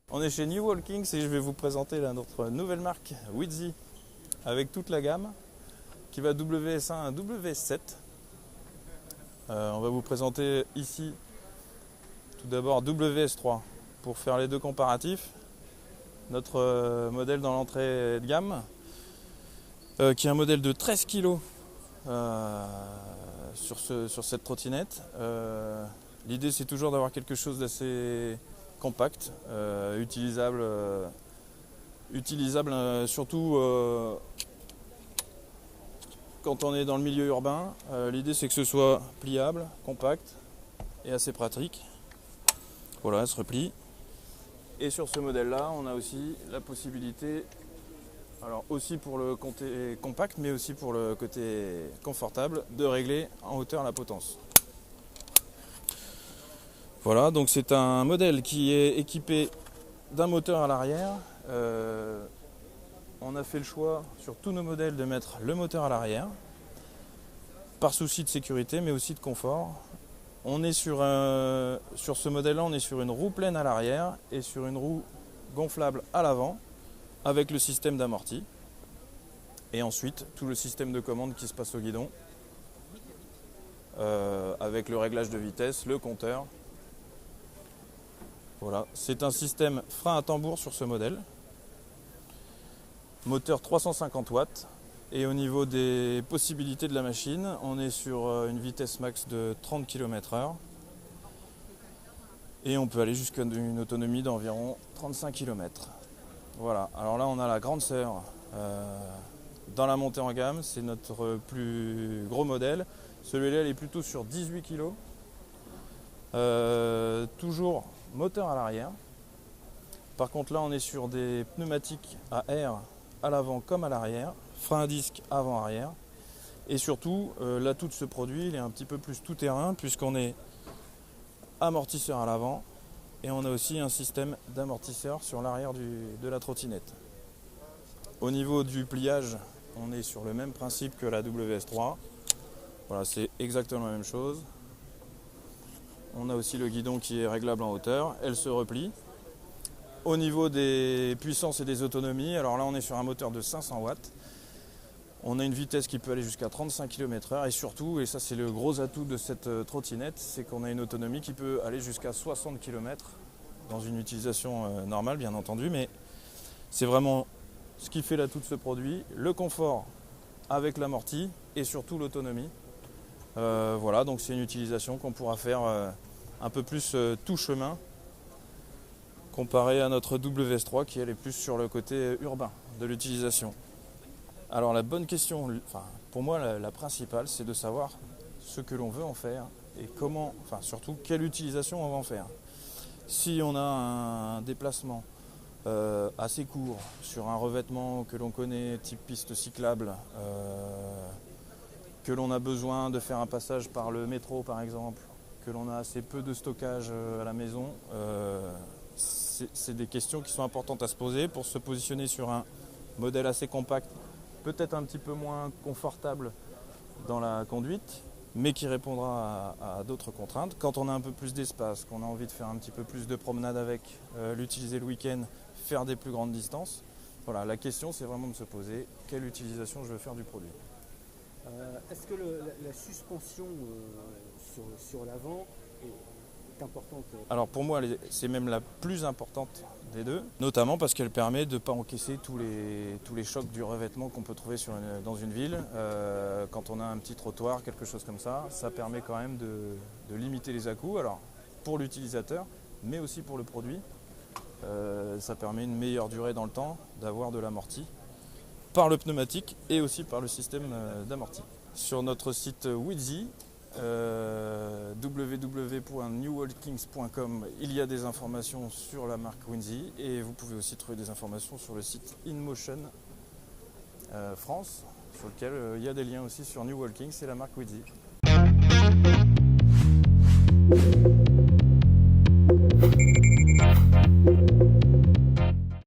On est chez New Walkings et je vais vous présenter notre nouvelle marque Wheezy avec toute la gamme qui va WS1 à WS7. On va vous présenter ici tout d'abord WS3 pour faire les deux comparatifs. Notre modèle dans l'entrée de gamme qui est un modèle de 13 kg sur cette trottinette. L'idée c'est toujours d'avoir quelque chose d'assez compact, utilisable surtout quand on est dans le milieu urbain. L'idée c'est que ce soit pliable, compact et assez pratique. Voilà, elle se replie. Et sur ce modèle là on a aussi la possibilité, alors aussi pour le côté compact mais aussi pour le côté confortable, de régler en hauteur la potence. Voilà, donc c'est un modèle qui est équipé d'un moteur à l'arrière. On a fait le choix sur tous nos modèles de mettre le moteur à l'arrière, par souci de sécurité mais aussi de confort. On est sur ce modèle-là, on est sur une roue pleine à l'arrière et sur une roue gonflable à l'avant, avec le système d'amorti. Et ensuite, tout le système de commande qui se passe au guidon, avec le réglage de vitesse, le compteur. Voilà, c'est un système frein à tambour sur ce modèle. Moteur 350 watts. Et au niveau des possibilités de la machine, on est sur une vitesse max de 30 km/h. Et on peut aller jusqu'à une autonomie d'environ 35 km. Voilà, alors là on a la grande sœur dans la montée en gamme, c'est notre plus gros modèle. Celui-là il est plutôt sur 18 kg. Toujours moteur à l'arrière. Par contre là on est sur des pneumatiques à air à l'avant comme à l'arrière, frein à disque avant-arrière. Et surtout l'atout de ce produit il est un petit peu plus tout-terrain puisqu'on est amortisseur à l'avant et on a aussi un système d'amortisseur sur l'arrière de la trottinette. Au niveau du pliage, on est sur le même principe que la WS3. Voilà, c'est exactement la même chose. On a aussi le guidon qui est réglable en hauteur, elle se replie. Au niveau des puissances et des autonomies, alors là on est sur un moteur de 500 watts. On a une vitesse qui peut aller jusqu'à 35 km/h et surtout, et ça c'est le gros atout de cette trottinette, c'est qu'on a une autonomie qui peut aller jusqu'à 60 km dans une utilisation normale bien entendu, mais c'est vraiment ce qui fait l'atout de ce produit, le confort avec l'amorti et surtout l'autonomie. Voilà, donc c'est une utilisation qu'on pourra faire un peu plus tout chemin comparé à notre WS3 qui elle est plus sur le côté urbain de l'utilisation. Alors la bonne question, pour moi la principale, c'est de savoir ce que l'on veut en faire et comment, surtout quelle utilisation on va en faire. Si on a un déplacement assez court sur un revêtement que l'on connaît, type piste cyclable, que l'on a besoin de faire un passage par le métro par exemple, que l'on a assez peu de stockage à la maison, c'est des questions qui sont importantes à se poser pour se positionner sur un modèle assez compact, peut-être un petit peu moins confortable dans la conduite, mais qui répondra à d'autres contraintes. Quand on a un peu plus d'espace, qu'on a envie de faire un petit peu plus de promenade avec, l'utiliser le week-end, faire des plus grandes distances. Voilà, la question c'est vraiment de se poser quelle utilisation je veux faire du produit. Est-ce que la suspension sur l'avant est importante? Alors pour moi c'est même la plus importante des deux, notamment parce qu'elle permet de ne pas encaisser tous les chocs du revêtement qu'on peut trouver dans une ville. Quand on a un petit trottoir, quelque chose comme ça, ça permet quand même de limiter les à-coups, alors pour l'utilisateur, mais aussi pour le produit. Ça permet une meilleure durée dans le temps, d'avoir de l'amorti par le pneumatique et aussi par le système d'amorti. Sur notre site Wheezy, www.newwalkings.com, il y a des informations sur la marque Wheezy et vous pouvez aussi trouver des informations sur le site InMotion France, sur lequel il y a des liens aussi sur New Walkings et la marque Wheezy.